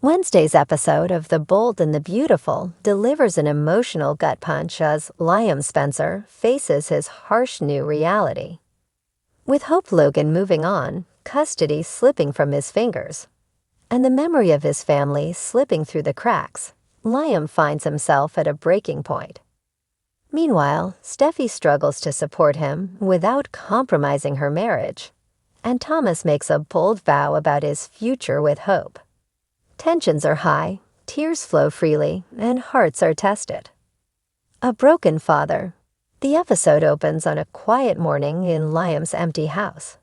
Wednesday's episode of The Bold and the Beautiful delivers an emotional gut punch as Liam Spencer faces his harsh new reality. With Hope Logan moving on, custody slipping from his fingers, and the memory of his family slipping through the cracks, Liam finds himself at a breaking point. Meanwhile, Steffi struggles to support him without compromising her marriage, and Thomas makes a bold vow about his future with Hope. Tensions are high, tears flow freely, and hearts are tested. A broken father. The episode opens on a quiet morning in Liam's empty house.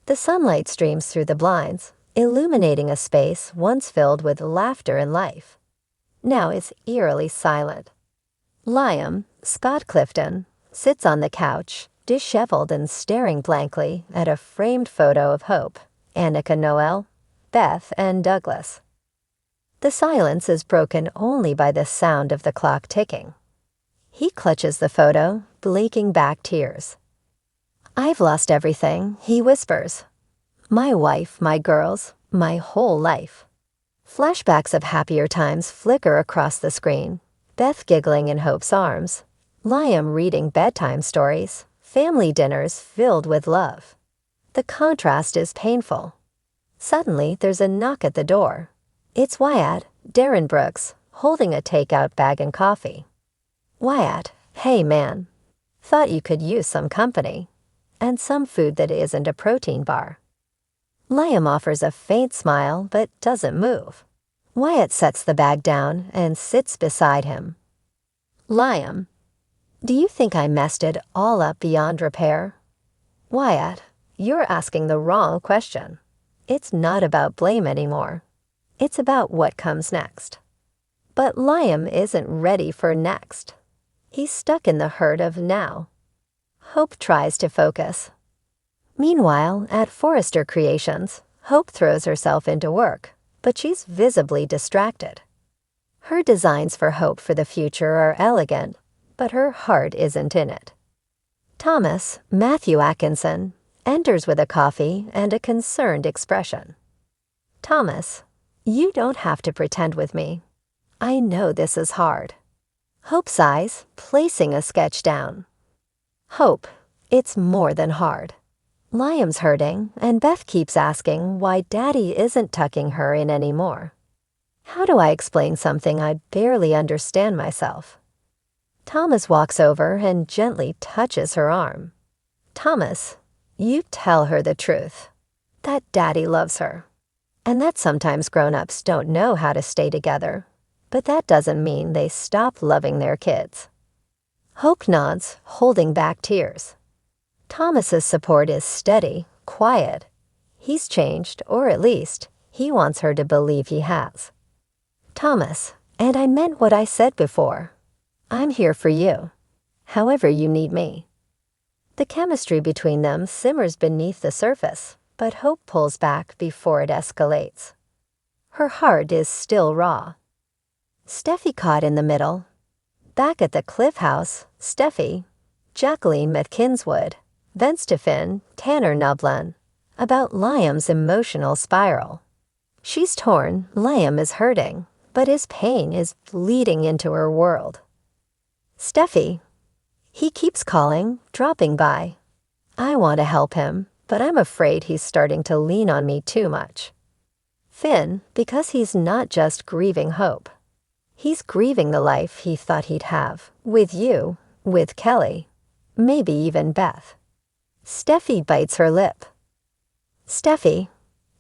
The sunlight streams through the blinds, illuminating a space once filled with laughter and life. Now it's eerily silent. Liam, Scott Clifton, sits on the couch, disheveled and staring blankly at a framed photo of Hope, Annika Noel, Beth, and Douglas. The silence is broken only by the sound of the clock ticking. He clutches the photo, blinking back tears. "I've lost everything," he whispers. "My wife, my girls, my whole life." Flashbacks of happier times flicker across the screen. Beth giggling in Hope's arms, Liam reading bedtime stories, family dinners filled with love. The contrast is painful. Suddenly, there's a knock at the door. It's Wyatt, Darren Brooks, holding a takeout bag and coffee. "Wyatt, hey man. Thought you could use some company. And some food that isn't a protein bar." Liam offers a faint smile but doesn't move. Wyatt sets the bag down and sits beside him. "Liam, do you think I messed it all up beyond repair?" "Wyatt, you're asking the wrong question. It's not about blame anymore. It's about what comes next." But Liam isn't ready for next. He's stuck in the hurt of now. Hope tries to focus. Meanwhile, at Forrester Creations, Hope throws herself into work, but she's visibly distracted. Her designs for Hope for the future are elegant, but her heart isn't in it. Thomas, Matthew Atkinson, enters with a coffee and a concerned expression. "Thomas, you don't have to pretend with me. I know this is hard." Hope sighs, placing a sketch down. "Hope, it's more than hard." Liam's hurting, and Beth keeps asking why Daddy isn't tucking her in anymore. "How do I explain something I barely understand myself?" Thomas walks over and gently touches her arm. "Thomas, you tell her the truth. That Daddy loves her. And that sometimes grown-ups don't know how to stay together, but that doesn't mean they stop loving their kids." Hope nods, holding back tears. Thomas's support is steady, quiet. He's changed, or at least, he wants her to believe he has. "Thomas, and I meant what I said before. I'm here for you, however you need me." The chemistry between them simmers beneath the surface, but Hope pulls back before it escalates. Her heart is still raw. Steffi caught in the middle. Back at the Cliff House, Steffi, Jacqueline McKinswood, vents to Finn, Tanner Nublin, about Liam's emotional spiral. She's torn, Liam is hurting, but his pain is bleeding into her world. "Steffi, he keeps calling, dropping by. I want to help him, but I'm afraid he's starting to lean on me too much." Finn, because he's not just grieving Hope. He's grieving the life he thought he'd have, with you, with Kelly, maybe even Beth. Steffi bites her lip. "Steffi,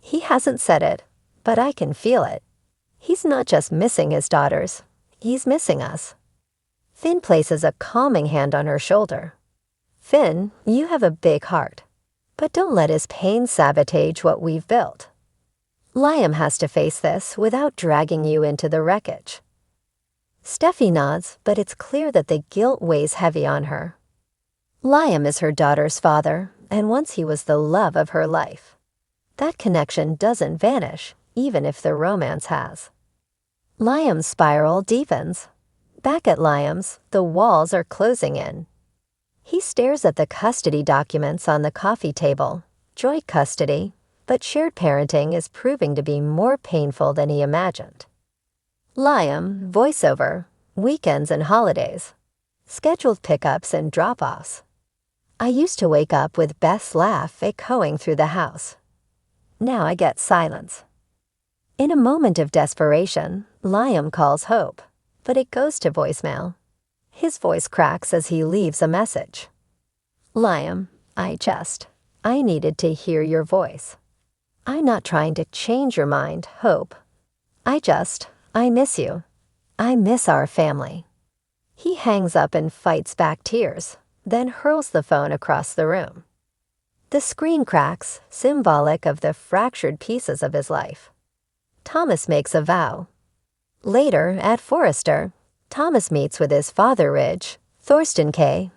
he hasn't said it, but I can feel it. He's not just missing his daughters, he's missing us." Finn places a calming hand on her shoulder. "Finn, you have a big heart, but don't let his pain sabotage what we've built. Liam has to face this without dragging you into the wreckage." Steffi nods, but it's clear that the guilt weighs heavy on her. Liam is her daughter's father, and once he was the love of her life. That connection doesn't vanish, even if the romance has. Liam's spiral deepens. Back at Liam's, the walls are closing in. He stares at the custody documents on the coffee table, joint custody, but shared parenting is proving to be more painful than he imagined. Liam, voiceover, weekends and holidays, scheduled pickups and drop-offs. I used to wake up with Beth's laugh echoing through the house. Now I get silence. In a moment of desperation, Liam calls Hope, but it goes to voicemail. His voice cracks as he leaves a message. Liam, I needed to hear your voice. I'm not trying to change your mind, Hope. I miss you. I miss our family. He hangs up and fights back tears, then hurls the phone across the room. The screen cracks, symbolic of the fractured pieces of his life. Thomas makes a vow. Later, at Forrester, Thomas meets with his father Ridge, Thorsten K.,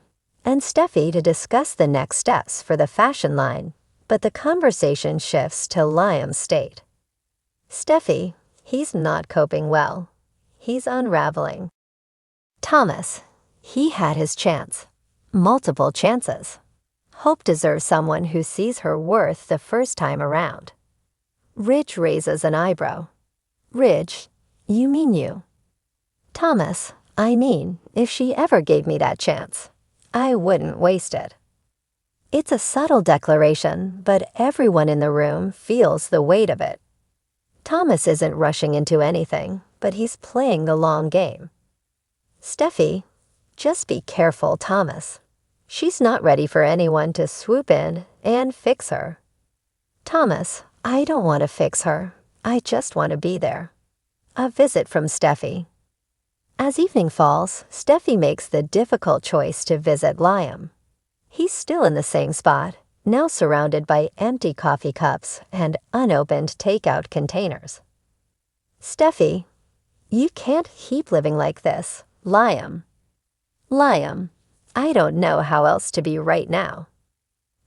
and Steffi to discuss the next steps for the fashion line, but the conversation shifts to Liam's state. Steffi, he's not coping well. He's unraveling. Thomas, he had his chance. Multiple chances. Hope deserves someone who sees her worth the first time around. Ridge raises an eyebrow. Ridge, you mean you? Thomas, I mean, if she ever gave me that chance, I wouldn't waste it. It's a subtle declaration, but everyone in the room feels the weight of it. Thomas isn't rushing into anything, but he's playing the long game. Steffi, just be careful, Thomas. She's not ready for anyone to swoop in and fix her. Thomas, I don't want to fix her. I just want to be there. A visit from Steffi. As evening falls, Steffi makes the difficult choice to visit Liam. He's still in the same spot, now surrounded by empty coffee cups and unopened takeout containers. Steffi, you can't keep living like this, Liam. Liam, I don't know how else to be right now.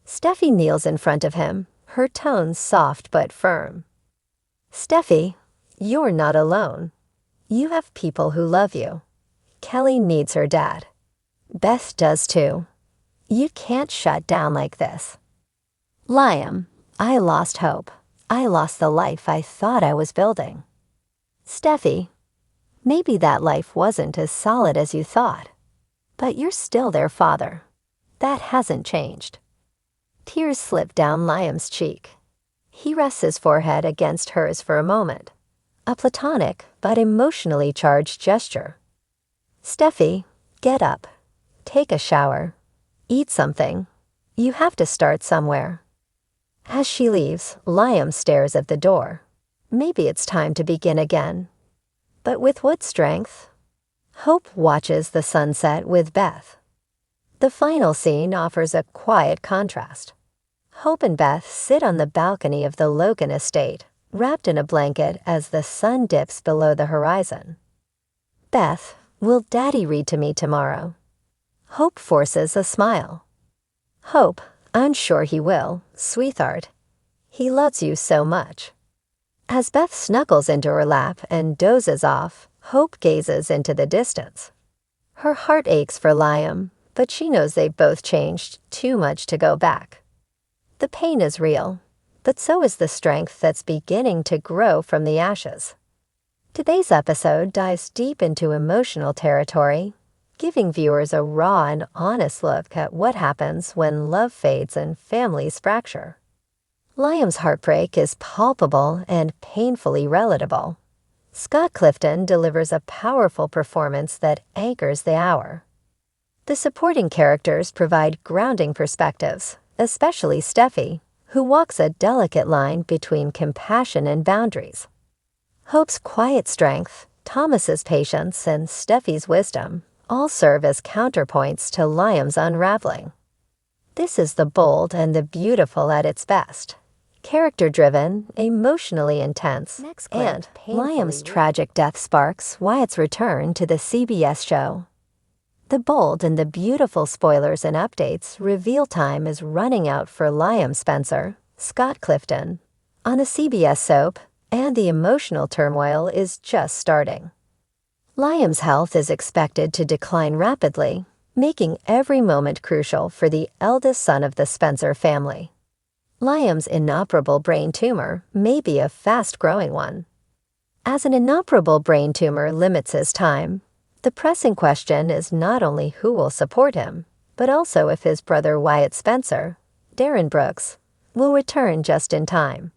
Steffi kneels in front of him, her tone soft but firm. Steffi, you're not alone. You have people who love you. Kelly needs her dad. Beth does too. You can't shut down like this. Liam, I lost hope. I lost the life I thought I was building. Steffi, maybe that life wasn't as solid as you thought, but you're still their father. That hasn't changed. Tears slip down Liam's cheek. He rests his forehead against hers for a moment, a platonic but emotionally charged gesture. Steffi, get up. Take a shower. Eat something. You have to start somewhere. As she leaves, Liam stares at the door. Maybe it's time to begin again. But with what strength? Hope watches the sunset with Beth. The final scene offers a quiet contrast. Hope and Beth sit on the balcony of the Logan estate, wrapped in a blanket as the sun dips below the horizon. Beth, will Daddy read to me tomorrow? Hope forces a smile. Hope, I'm sure he will, sweetheart. He loves you so much. As Beth snuggles into her lap and dozes off, Hope gazes into the distance. Her heart aches for Liam, but she knows they've both changed too much to go back. The pain is real, but so is the strength that's beginning to grow from the ashes. Today's episode dives deep into emotional territory, giving viewers a raw and honest look at what happens when love fades and families fracture. Liam's heartbreak is palpable and painfully relatable. Scott Clifton delivers a powerful performance that anchors the hour. The supporting characters provide grounding perspectives, especially Steffi, who walks a delicate line between compassion and boundaries. Hope's quiet strength, Thomas's patience, and Steffi's wisdom all serve as counterpoints to Liam's unraveling. This is the bold and the beautiful at its best. Character-driven, emotionally intense, and Liam's tragic death sparks Wyatt's return to the CBS show. The bold and the beautiful spoilers and updates reveal time is running out for Liam Spencer, Scott Clifton, on a CBS soap, and the emotional turmoil is just starting. Liam's health is expected to decline rapidly, making every moment crucial for the eldest son of the Spencer family. Liam's inoperable brain tumor may be a fast-growing one. As an inoperable brain tumor limits his time, the pressing question is not only who will support him, but also if his brother Wyatt Spencer, Darren Brooks, will return just in time.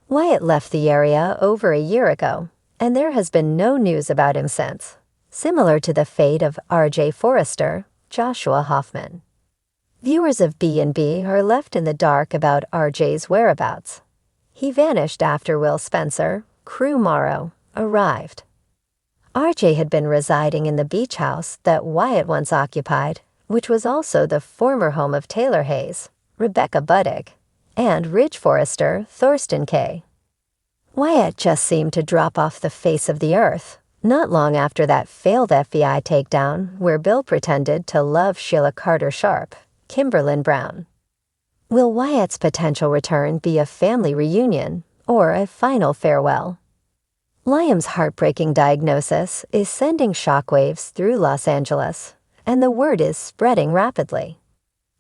Wyatt left the area over a year ago, and there has been no news about him since, similar to the fate of R.J. Forrester, Joshua Hoffman. Viewers of B&B are left in the dark about R.J.'s whereabouts. He vanished after Will Spencer, Crew Morrow, arrived. R.J. had been residing in the beach house that Wyatt once occupied, which was also the former home of Taylor Hayes, Rebecca Buddick, and Ridge Forrester, Thorsten Kay. Wyatt just seemed to drop off the face of the earth, not long after that failed FBI takedown where Bill pretended to love Sheila Carter Sharp, Kimberlyn Brown. Will Wyatt's potential return be a family reunion or a final farewell? Liam's heartbreaking diagnosis is sending shockwaves through Los Angeles, and the word is spreading rapidly.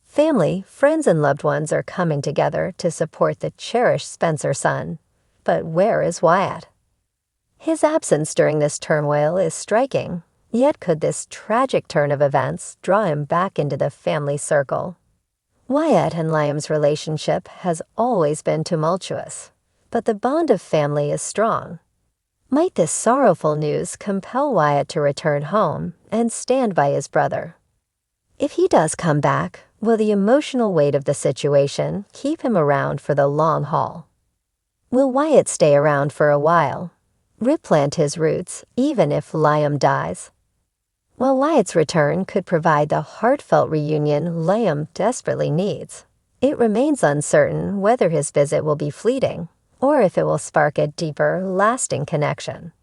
Family, friends, and loved ones are coming together to support the cherished Spencer son. But where is Wyatt? His absence during this turmoil is striking, yet could this tragic turn of events draw him back into the family circle? Wyatt and Liam's relationship has always been tumultuous, but the bond of family is strong. Might this sorrowful news compel Wyatt to return home and stand by his brother? If he does come back, will the emotional weight of the situation keep him around for the long haul? Will Wyatt stay around for a while, replant his roots even if Liam dies? While Wyatt's return could provide the heartfelt reunion Liam desperately needs, it remains uncertain whether his visit will be fleeting or if it will spark a deeper, lasting connection.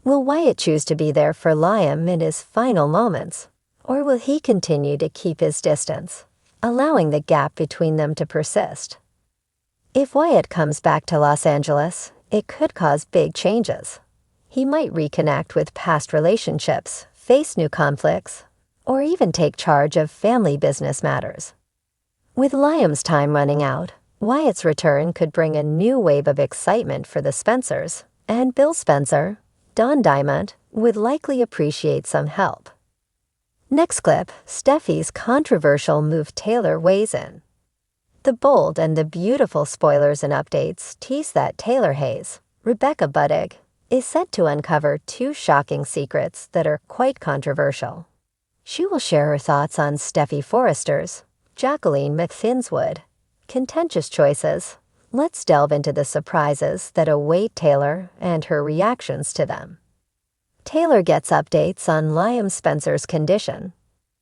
Will Wyatt choose to be there for Liam in his final moments, or will he continue to keep his distance, allowing the gap between them to persist? If Wyatt comes back to Los Angeles, it could cause big changes. He might reconnect with past relationships, face new conflicts, or even take charge of family business matters. With Liam's time running out, Wyatt's return could bring a new wave of excitement for the Spencers, and Bill Spencer, Don Diamond, would likely appreciate some help. Next clip, Steffi's controversial move Taylor weighs in. The bold and the beautiful spoilers and updates tease that Taylor Hayes, Rebecca Buddick, is set to uncover two shocking secrets that are quite controversial. She will share her thoughts on Steffy Forrester's, Jacqueline McFinswood, contentious choices. Let's delve into the surprises that await Taylor and her reactions to them. Taylor gets updates on Liam Spencer's condition.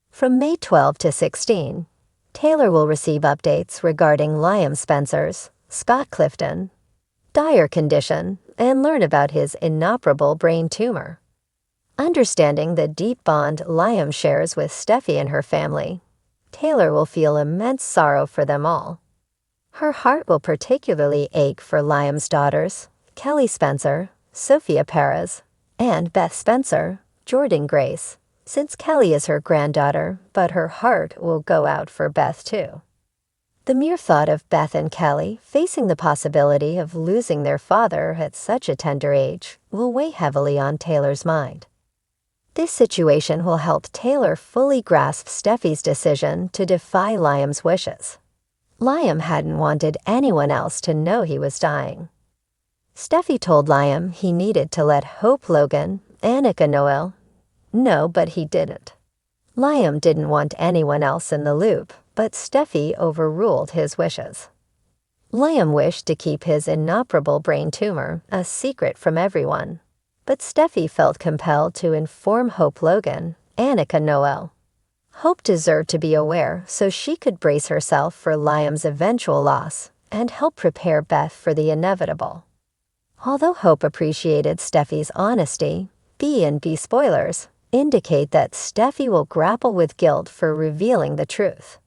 From May 12 to 16, Taylor will receive updates regarding Liam Spencer's, Scott Clifton, dire condition, and learn about his inoperable brain tumor. Understanding the deep bond Liam shares with Steffi and her family, Taylor will feel immense sorrow for them all. Her heart will particularly ache for Liam's daughters, Kelly Spencer, Sophia Perez, and Beth Spencer, Jordan Grace, since Kelly is her granddaughter, but her heart will go out for Beth too. The mere thought of Beth and Kelly facing the possibility of losing their father at such a tender age will weigh heavily on Taylor's mind. This situation will help Taylor fully grasp Steffi's decision to defy Liam's wishes. Liam hadn't wanted anyone else to know he was dying. Steffi told Liam he needed to let Hope Logan, Annika Noel, know, but he didn't. Liam didn't want anyone else in the loop, but Steffi overruled his wishes. Liam wished to keep his inoperable brain tumor a secret from everyone, but Steffi felt compelled to inform Hope Logan, Annika Noel. Hope deserved to be aware so she could brace herself for Liam's eventual loss and help prepare Beth for the inevitable. Although Hope appreciated Steffi's honesty, B&B spoilers indicate that Steffi will grapple with guilt for revealing the truth.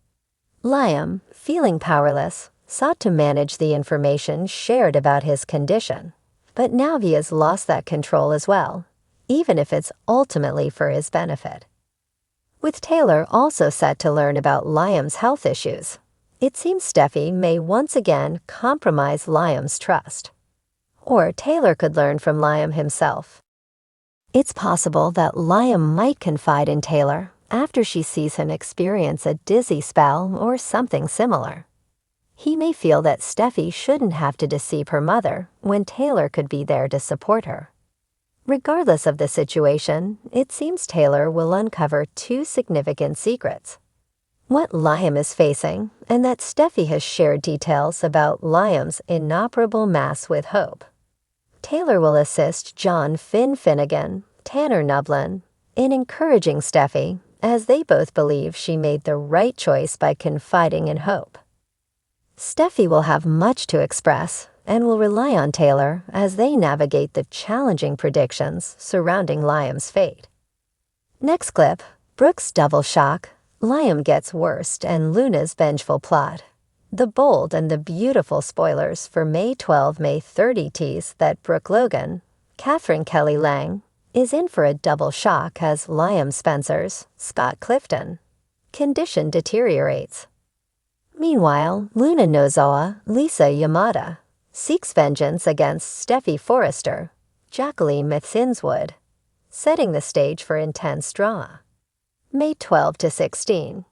Liam, feeling powerless, sought to manage the information shared about his condition, but now he has lost that control as well, even if it's ultimately for his benefit. With Taylor also set to learn about Liam's health issues, It seems Steffi may once again compromise Liam's trust. Or Taylor could learn from Liam himself. It's possible that Liam might confide in Taylor after she sees him experience a dizzy spell or something similar. He may feel that Steffi shouldn't have to deceive her mother when Taylor could be there to support her. Regardless of the situation, it seems Taylor will uncover two significant secrets. What Liam is facing, and that Steffi has shared details about Liam's inoperable mass with Hope. Taylor will assist John Finnegan, Tanner Nublin, in encouraging Steffi, as they both believe she made the right choice by confiding in Hope. Steffi will have much to express and will rely on Taylor as they navigate the challenging predictions surrounding Liam's fate. Next clip, Brooke's double shock, Liam gets worst, and Luna's vengeful plot. The bold and the beautiful spoilers for May 12, May 30 tease that Brooke Logan, Catherine Kelly Lang, is in for a double shock as Liam Spencer's, Scott Clifton, condition deteriorates. Meanwhile, Luna Nozoa, Lisa Yamada, seeks vengeance against Steffi Forrester, Jacqueline Mithinswood, setting the stage for intense drama. May 12 to 16.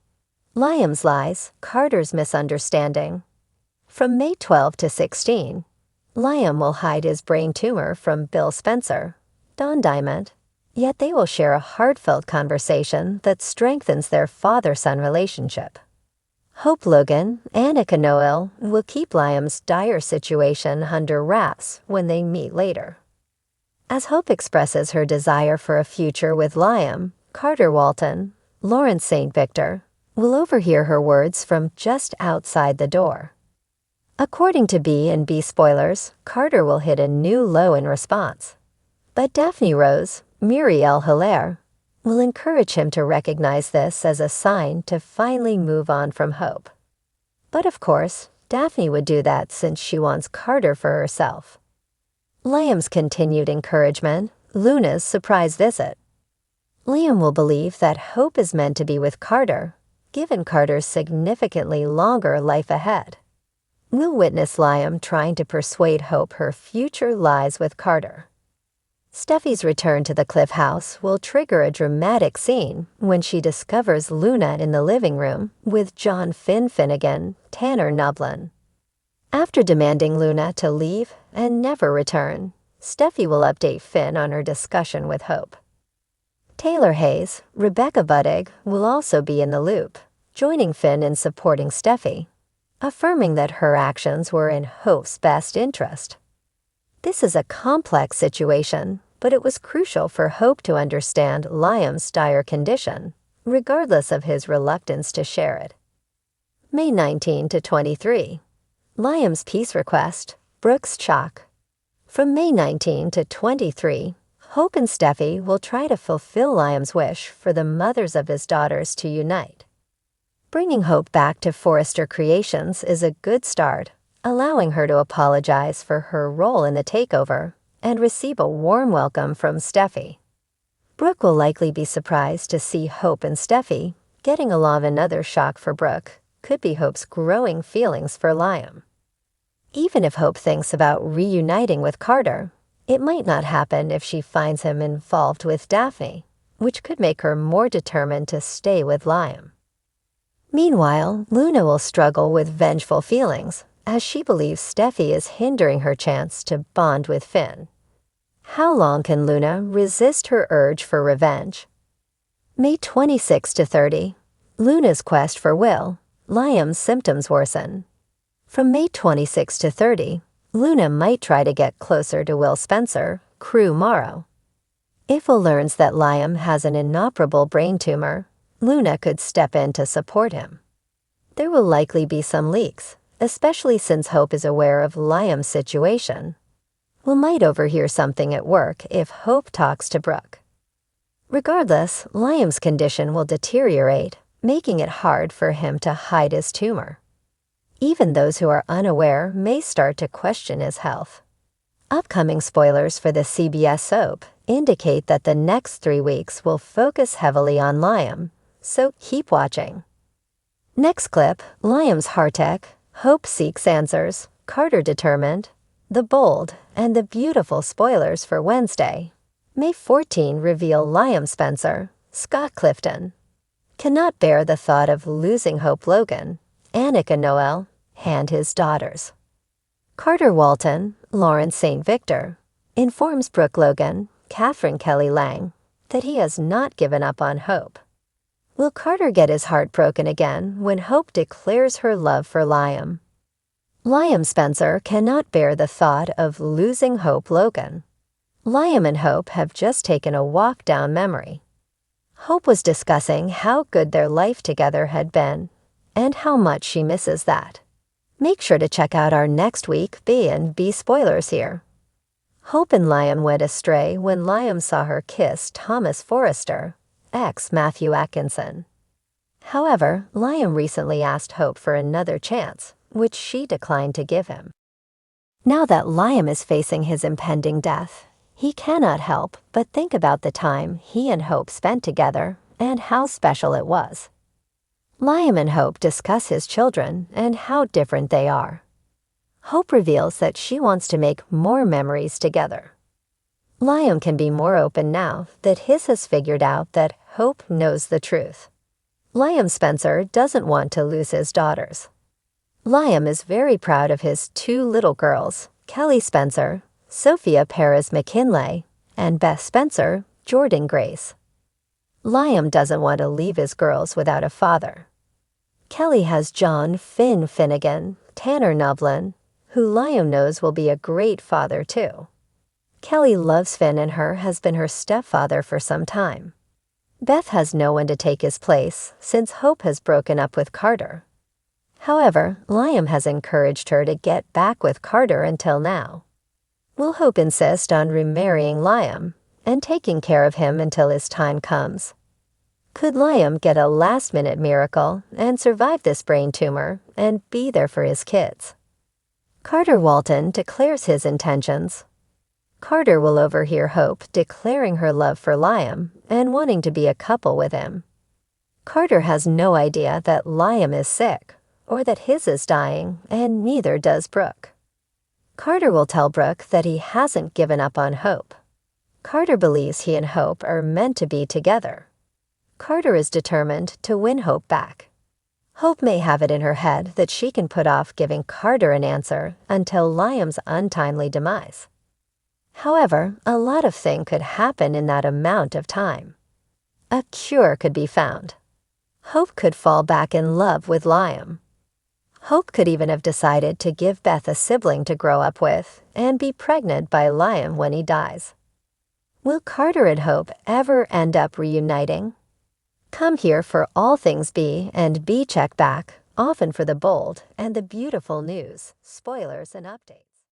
Liam's lies, Carter's misunderstanding. From May 12 to 16, Liam will hide his brain tumor from Bill Spencer, Don Diamond, yet they will share a heartfelt conversation that strengthens their father-son relationship. Hope Logan, Annika Noel, will keep Liam's dire situation under wraps when they meet later. As Hope expresses her desire for a future with Liam, Carter Walton, Lawrence St. Victor, will overhear her words from just outside the door. According to B&B spoilers, Carter will hit a new low in response. But Daphne Rose, Muriel Hilaire, will encourage him to recognize this as a sign to finally move on from Hope. But of course, Daphne would do that since she wants Carter for herself. Liam's continued encouragement, Luna's surprise visit. Liam will believe that Hope is meant to be with Carter, given Carter's significantly longer life ahead. We'll witness Liam trying to persuade Hope her future lies with Carter. Steffi's return to the Cliff House will trigger a dramatic scene when she discovers Luna in the living room with John Finnegan, Tanner Nublin. After demanding Luna to leave and never return, Steffi will update Finn on her discussion with Hope. Taylor Hayes, Rebecca Buddig, will also be in the loop, joining Finn in supporting Steffi, affirming that her actions were in Hope's best interest. This is a complex situation, but it was crucial for Hope to understand Liam's dire condition, regardless of his reluctance to share it. May 19 to 23. Liam's peace request, Brooke's shock. From May 19 to 23, Hope and Steffi will try to fulfill Liam's wish for the mothers of his daughters to unite. Bringing Hope back to Forrester Creations is a good start, allowing her to apologize for her role in the takeover and receive a warm welcome from Steffi. Brooke will likely be surprised to see Hope and Steffi getting along. Another shock for Brooke could be Hope's growing feelings for Liam. Even if Hope thinks about reuniting with Carter, it might not happen if she finds him involved with Daphne, which could make her more determined to stay with Liam. Meanwhile, Luna will struggle with vengeful feelings, as she believes Steffi is hindering her chance to bond with Finn. How long can Luna resist her urge for revenge? May 26 to 30. Luna's quest for Will, Liam's symptoms worsen. From May 26 to 30, Luna might try to get closer to Will Spencer, Crew Morrow. If Will learns that Liam has an inoperable brain tumor, Luna could step in to support him. There will likely be some leaks, especially since Hope is aware of Liam's situation. Will might overhear something at work if Hope talks to Brooke. Regardless, Liam's condition will deteriorate, making it hard for him to hide his tumor. Even those who are unaware may start to question his health. Upcoming spoilers for the CBS soap indicate that the next 3 weeks will focus heavily on Liam, so keep watching. Next clip, Liam's heartache, Hope seeks answers, Carter determined, the bold and the beautiful spoilers for Wednesday. May 14 reveal Liam Spencer, Scott Clifton, cannot bear the thought of losing Hope Logan, Annika Noel, and his daughters. Carter Walton, Lawrence St. Victor, informs Brooke Logan, Catherine Kelly Lang, that he has not given up on Hope. Will Carter get his heart broken again when Hope declares her love for Liam? Liam Spencer cannot bear the thought of losing Hope Logan. Liam and Hope have just taken a walk down memory. Hope was discussing how good their life together had been and how much she misses that. Make sure to check out our next week B&B spoilers here. Hope and Liam went astray when Liam saw her kiss Thomas Forrester, ex-Matthew Atkinson. However, Liam recently asked Hope for another chance, which she declined to give him. Now that Liam is facing his impending death, he cannot help but think about the time he and Hope spent together and how special it was. Liam and Hope discuss his children and how different they are. Hope reveals that she wants to make more memories together. Liam can be more open now that his has figured out that Hope knows the truth. Liam Spencer doesn't want to lose his daughters. Liam is very proud of his two little girls, Kelly Spencer, Sophia Perez McKinley, and Beth Spencer, Jordan Grace. Liam doesn't want to leave his girls without a father. Kelly has John Finn Finnegan, Tanner Nublin, who Liam knows will be a great father too. Kelly loves Finn and has been her stepfather for some time. Beth has no one to take his place since Hope has broken up with Carter. However, Liam has encouraged her to get back with Carter until now. Will Hope insist on remarrying Liam and taking care of him until his time comes? Could Liam get a last-minute miracle and survive this brain tumor and be there for his kids? Carter Walton declares his intentions. Carter will overhear Hope declaring her love for Liam and wanting to be a couple with him. Carter has no idea that Liam is sick or that his is dying, and neither does Brooke. Carter will tell Brooke that he hasn't given up on Hope. Carter believes he and Hope are meant to be together. Carter is determined to win Hope back. Hope may have it in her head that she can put off giving Carter an answer until Liam's untimely demise. However, a lot of things could happen in that amount of time. A cure could be found. Hope could fall back in love with Liam. Hope could even have decided to give Beth a sibling to grow up with and be pregnant by Liam when he dies. Will Carter and Hope ever end up reuniting? Come here for all things B and B check back, often for the bold and the beautiful news, spoilers, and updates.